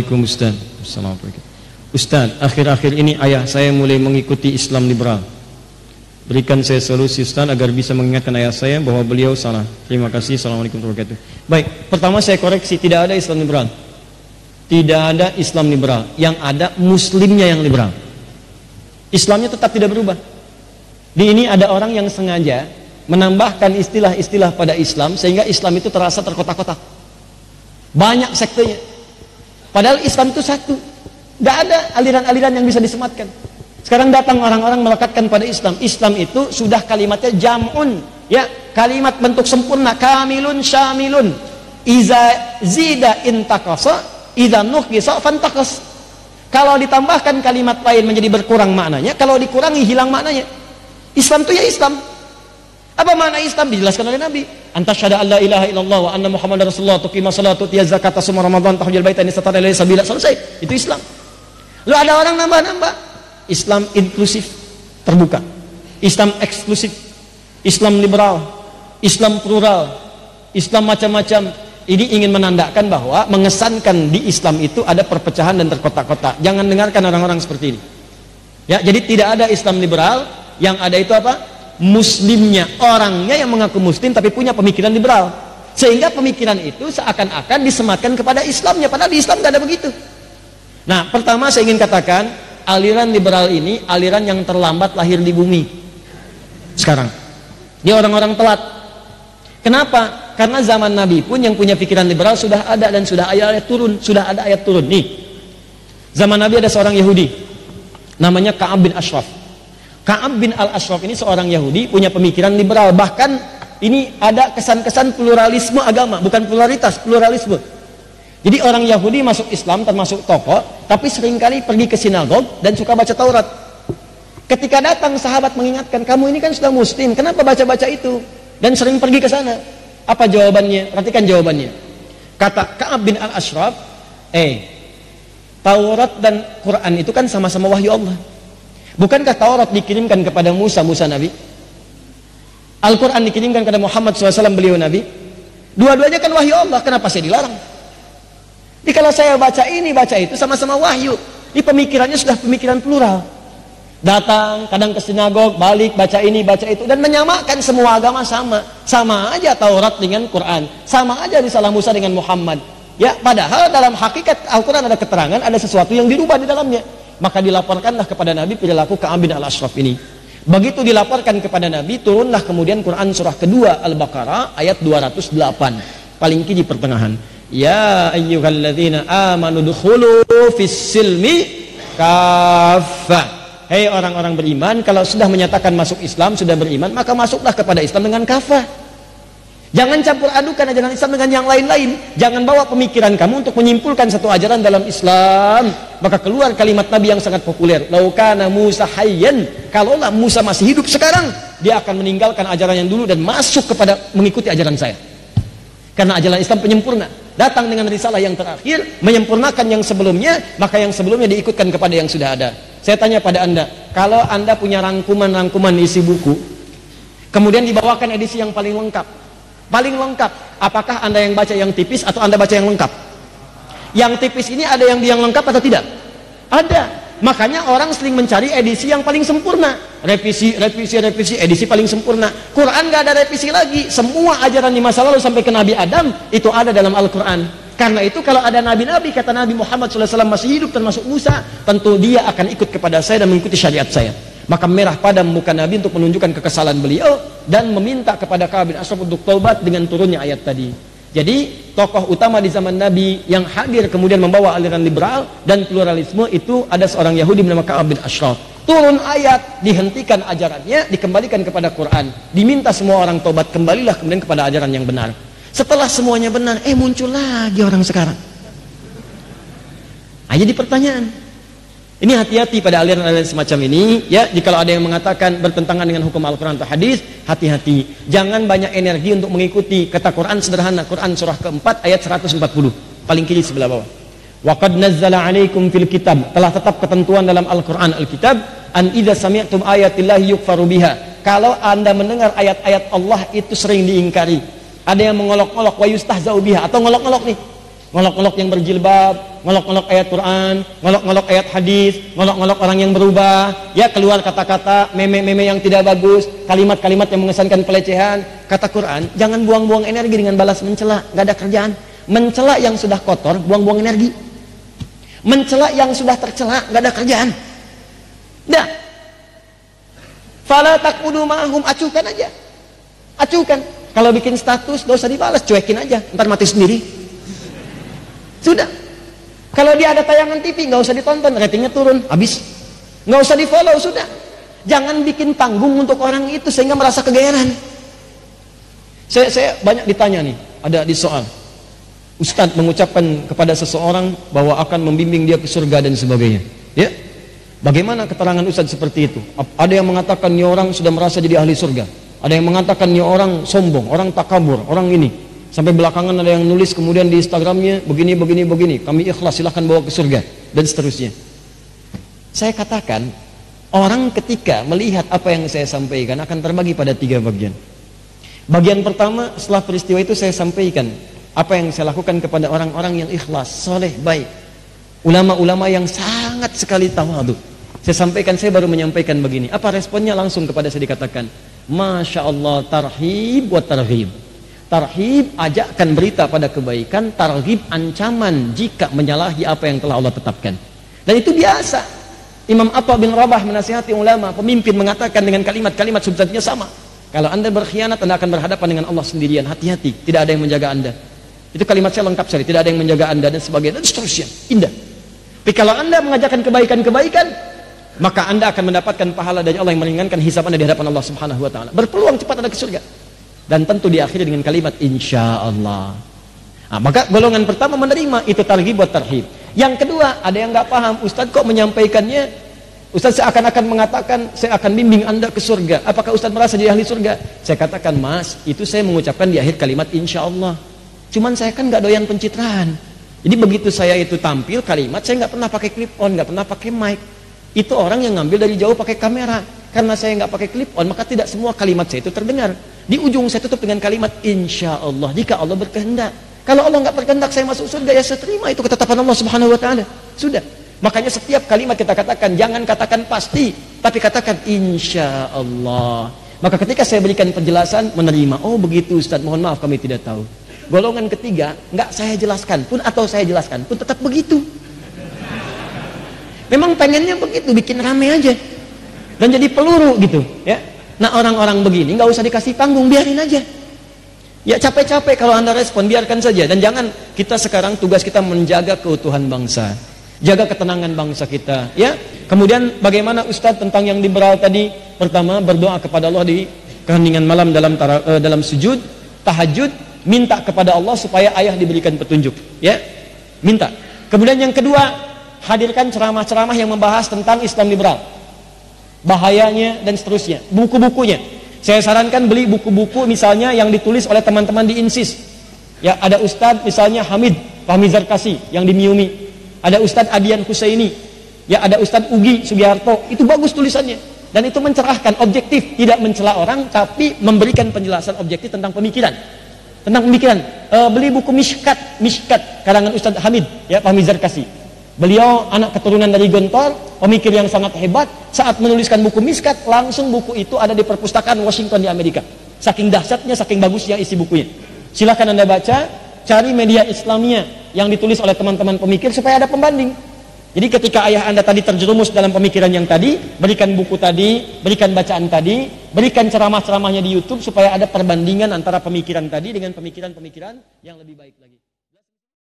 Assalamualaikum Ustaz. Assalamualaikum. Ustaz, akhir-akhir ini ayah saya mulai mengikuti Islam liberal. Berikan saya solusi Ustaz agar bisa mengingatkan ayah saya bahwa beliau salah. Terima kasih. Assalamualaikum warahmatullahi wabarakatuh. Baik, pertama saya koreksi, tidak ada Islam liberal. Tidak ada Islam liberal. Yang ada muslimnya yang liberal. Islamnya tetap tidak berubah. Di ini ada orang yang sengaja menambahkan istilah-istilah pada Islam sehingga Islam itu terasa terkotak-kotak. Banyak sektenya. Padahal Islam itu satu. Tidak ada aliran-aliran yang bisa disematkan. Sekarang datang orang-orang melekatkan pada Islam. Islam itu sudah kalimatnya jam'un, ya, kalimat bentuk sempurna, kamilun syamilun. Iza zida intaqasa, idza nuqisa fantaqas. Kalau ditambahkan kalimat lain menjadi berkurang maknanya, kalau dikurangi hilang maknanya. Islam itu ya Islam. Apa makna Islam? Dijelaskan oleh Nabi. Antasyhadu an la ilaha illallah wa anna muhammadar rasulullah, tuqima salata, tu'ti zakata, sum ramadan, tahujjal baita, istata ilaihi sabila. Selesai. Itu Islam. Lalu ada orang nambah-nambah. Islam inklusif, terbuka. Islam eksklusif. Islam liberal. Islam plural. Islam macam-macam. Ini ingin menandakan bahwa mengesankan di Islam itu ada perpecahan dan terkotak-kotak. Jangan dengarkan orang-orang seperti ini. Ya, jadi tidak ada Islam liberal. Yang ada itu apa? Muslimnya, orangnya yang mengaku muslim tapi punya pemikiran liberal, sehingga pemikiran itu seakan-akan disematkan kepada Islamnya, padahal di Islam tidak ada begitu. Nah, pertama saya ingin katakan, aliran liberal ini aliran yang terlambat lahir di bumi sekarang. Dia orang-orang telat. Kenapa? Karena zaman Nabi pun yang punya pikiran liberal sudah ada dan sudah ada ayat turun, nih. Zaman Nabi ada seorang Yahudi namanya Ka'ab bin Ashraf. Ka'ab bin al-Ashraf ini seorang Yahudi, punya pemikiran liberal. Bahkan ini ada kesan-kesan pluralisme agama, bukan pluralitas, pluralisme. Jadi orang Yahudi masuk Islam termasuk tokoh, tapi seringkali pergi ke sinagog dan suka baca Taurat. Ketika datang sahabat mengingatkan, kamu ini kan sudah muslim, kenapa baca-baca itu? Dan sering pergi ke sana. Apa jawabannya? Perhatikan jawabannya. Kata Ka'ab bin al-Ashraf, Taurat dan Quran itu kan sama-sama wahyu Allah. Bukankah Taurat dikirimkan kepada Musa Nabi? Al-Quran dikirimkan kepada Muhammad SAW, beliau Nabi. Dua-duanya kan wahyu Allah, kenapa saya dilarang? Jadi kalau saya baca ini, baca itu, sama-sama wahyu. Ini pemikirannya sudah pemikiran plural. Datang, kadang ke sinagog, balik, baca ini, baca itu. Dan menyamakan semua agama sama. Sama aja Taurat dengan Quran. Sama aja risalah Musa dengan Muhammad. Ya, padahal dalam hakikat Al-Quran ada keterangan, ada sesuatu yang dirubah di dalamnya. Maka dilaporkanlah kepada Nabi perilaku Ka'ab bin al-Ashraf ini. Begitu dilaporkan kepada Nabi, turunlah kemudian Quran surah kedua Al-Baqarah ayat 208, paling kiri pertengahan. Ya ayyuhalladzina amanu dukhulu fis-silmi kaffah. Hei orang-orang beriman, kalau sudah menyatakan masuk Islam, sudah beriman, maka masuklah kepada Islam dengan kafah. Jangan campur adukan ajaran Islam dengan yang lain-lain. Jangan bawa pemikiran kamu untuk menyimpulkan satu ajaran dalam Islam. Maka keluar kalimat Nabi yang sangat populer. Laukana Musa hayyan. Kalaulah Musa masih hidup sekarang, dia akan meninggalkan ajaran yang dulu dan masuk kepada mengikuti ajaran saya. Karena ajaran Islam penyempurna. Datang dengan risalah yang terakhir, menyempurnakan yang sebelumnya, maka yang sebelumnya diikutkan kepada yang sudah ada. Saya tanya pada Anda, kalau Anda punya rangkuman-rangkuman isi buku, kemudian dibawakan edisi yang paling lengkap, apakah Anda yang baca yang tipis atau Anda baca yang lengkap? Yang tipis ini ada yang lengkap atau tidak? Ada. Makanya orang sering mencari edisi yang paling sempurna. Revisi, edisi paling sempurna. Quran gak ada revisi lagi. Semua ajaran di masa lalu sampai ke Nabi Adam itu ada dalam Al-Quran. Karena itu kalau ada nabi-nabi, kata Nabi Muhammad SAW masih hidup termasuk Musa, tentu dia akan ikut kepada saya dan mengikuti syariat saya. Maka merah padam muka Nabi untuk menunjukkan kekesalan beliau dan meminta kepada Ka'ab bin Ashraf untuk taubat dengan turunnya ayat tadi. Jadi tokoh utama di zaman Nabi yang hadir kemudian membawa aliran liberal dan pluralisme itu ada seorang Yahudi bernama Ka'ab bin Ashraf. Turun ayat, dihentikan ajarannya, dikembalikan kepada Quran, diminta semua orang taubat, kembalilah kemudian kepada ajaran yang benar. Setelah semuanya benar, muncul lagi orang sekarang. Jadi pertanyaan, ini hati-hati pada aliran-aliran semacam ini, ya. Jikalau ada yang mengatakan bertentangan dengan hukum Al-Quran atau hadis, hati-hati. Jangan banyak energi untuk mengikuti. Kata Quran sederhana, Quran surah keempat ayat 140, paling kiri sebelah bawah. Wa qad nazzala 'alaikum fil kitab, telah tetap ketentuan dalam Al-Quran Al-Kitab, an idza sami'tum ayatillahi yukfaru biha. Kalau Anda mendengar ayat-ayat Allah itu sering diingkari, ada yang mengolok-olok, wa yustahza'u biha, atau ngolok-ngolok nih. ngolok-ngolok yang berjilbab, ngolok-ngolok ayat Quran, ngolok-ngolok ayat hadis, ngolok-ngolok orang yang berubah, ya keluar kata-kata meme-meme yang tidak bagus, kalimat-kalimat yang mengesankan pelecehan. Kata Quran, jangan buang-buang energi dengan balas mencela, nggak ada kerjaan. Mencela yang sudah kotor, buang-buang energi. Mencela yang sudah tercela, nggak ada kerjaan. Dah. Fala taqudu ma'hum, acuhkan aja. Acuhkan. Kalau bikin status, gak usah dibalas, cuekin aja, ntar mati sendiri. Sudah. Kalau dia ada tayangan TV, nggak usah ditonton, ratingnya turun, habis. Nggak usah di follow, sudah. Jangan bikin panggung untuk orang itu sehingga merasa kegeeran. Saya banyak ditanya nih, ada di soal. Ustadz mengucapkan kepada seseorang bahwa akan membimbing dia ke surga dan sebagainya. Ya, bagaimana keterangan Ustadz seperti itu? Ada yang mengatakan ini orang sudah merasa jadi ahli surga. Ada yang mengatakan ini orang sombong, orang takabur, orang ini. Sampai belakangan ada yang nulis kemudian di Instagramnya begini, kami ikhlas, silahkan bawa ke surga dan seterusnya. Saya katakan orang ketika melihat apa yang saya sampaikan akan terbagi pada 3 bagian. Bagian pertama, setelah peristiwa itu saya sampaikan apa yang saya lakukan kepada orang-orang yang ikhlas, soleh, baik, ulama-ulama yang sangat sekali tawadu. Saya sampaikan, saya baru menyampaikan begini. Apa responnya? Langsung kepada saya dikatakan, Masya Allah, tarhib wa tarhib. Tarhib, ajakkan berita pada kebaikan. Tarhib, ancaman jika menyalahi apa yang telah Allah tetapkan. Dan itu biasa. Imam Atha bin Rabah menasihati ulama, pemimpin, mengatakan dengan kalimat-kalimat substansinya sama. Kalau anda berkhianat, anda akan berhadapan dengan Allah sendirian. Hati-hati, tidak ada yang menjaga anda. Itu kalimat saya lengkap sekali, tidak ada yang menjaga anda dan sebagainya, dan seterusnya, indah. Tapi kalau anda mengajarkan kebaikan-kebaikan, maka anda akan mendapatkan pahala dari Allah yang meringankan hisab anda di hadapan Allah Subhanahu wa Ta'ala. Berpeluang cepat anda ke surga. Dan tentu diakhiri dengan kalimat insya Allah. Nah, maka golongan pertama menerima, itu targhib buat tarhib. Yang kedua, ada yang nggak paham, Ustadz kok menyampaikannya, Ustadz seakan-akan mengatakan saya akan bimbing anda ke surga. Apakah Ustadz merasa jadi ahli surga? Saya katakan, Mas, itu saya mengucapkan di akhir kalimat insya Allah. Cuman saya kan nggak doyan pencitraan. Jadi begitu saya itu tampil kalimat, saya nggak pernah pakai clip on, nggak pernah pakai mic. Itu orang yang ngambil dari jauh pakai kamera. Karena saya nggak pakai clip on, maka tidak semua kalimat saya itu terdengar. Di ujung saya tutup dengan kalimat insya Allah, jika Allah berkehendak. Kalau Allah nggak berkehendak saya masuk surga, ya saya terima itu ketetapan Allah Subhanahu wa Ta'ala. Sudah. Makanya setiap kalimat kita katakan, jangan katakan pasti, tapi katakan insya Allah. Maka ketika saya berikan penjelasan, menerima. Oh begitu Ustaz, mohon maaf kami tidak tahu. Golongan ketiga, nggak saya jelaskan pun atau saya jelaskan pun tetap begitu. Memang pengennya begitu, bikin rame aja dan jadi peluru gitu, ya. Nah orang-orang begini nggak usah dikasih panggung, biarin aja. Ya capek-capek kalau anda respon, biarkan saja. Dan jangan, kita sekarang tugas kita menjaga keutuhan bangsa, jaga ketenangan bangsa kita, ya. Kemudian bagaimana Ustadz tentang yang liberal tadi? Pertama, berdoa kepada Allah di keheningan malam dalam sujud, tahajud, minta kepada Allah supaya ayah diberikan petunjuk, ya. Minta. Kemudian yang kedua, hadirkan ceramah-ceramah yang membahas tentang Islam liberal, bahayanya dan seterusnya, buku-bukunya. Saya sarankan beli buku-buku misalnya yang ditulis oleh teman-teman di INSIS. Ya, ada Ustadz misalnya Fahmi Zarkasi yang di Miumi. Ada Ustadz Adian Husaini. Ya, ada Ustadz Ugi Sugiharto. Itu bagus tulisannya. Dan itu mencerahkan, objektif, tidak mencela orang tapi memberikan penjelasan objektif tentang pemikiran. Beli buku Mishkat karangan Ustadz Hamid, ya, Fahmi Zarkasi. Beliau anak keturunan dari Gontor, pemikir yang sangat hebat. Saat menuliskan buku Mishkat, langsung buku itu ada di perpustakaan Washington di Amerika. Saking dahsyatnya, saking bagusnya isi bukunya. Silahkan anda baca, cari media Islamia yang ditulis oleh teman-teman pemikir supaya ada pembanding. Jadi ketika ayah anda tadi terjerumus dalam pemikiran yang tadi, berikan buku tadi, berikan bacaan tadi, berikan ceramah-ceramahnya di YouTube supaya ada perbandingan antara pemikiran tadi dengan pemikiran-pemikiran yang lebih baik lagi.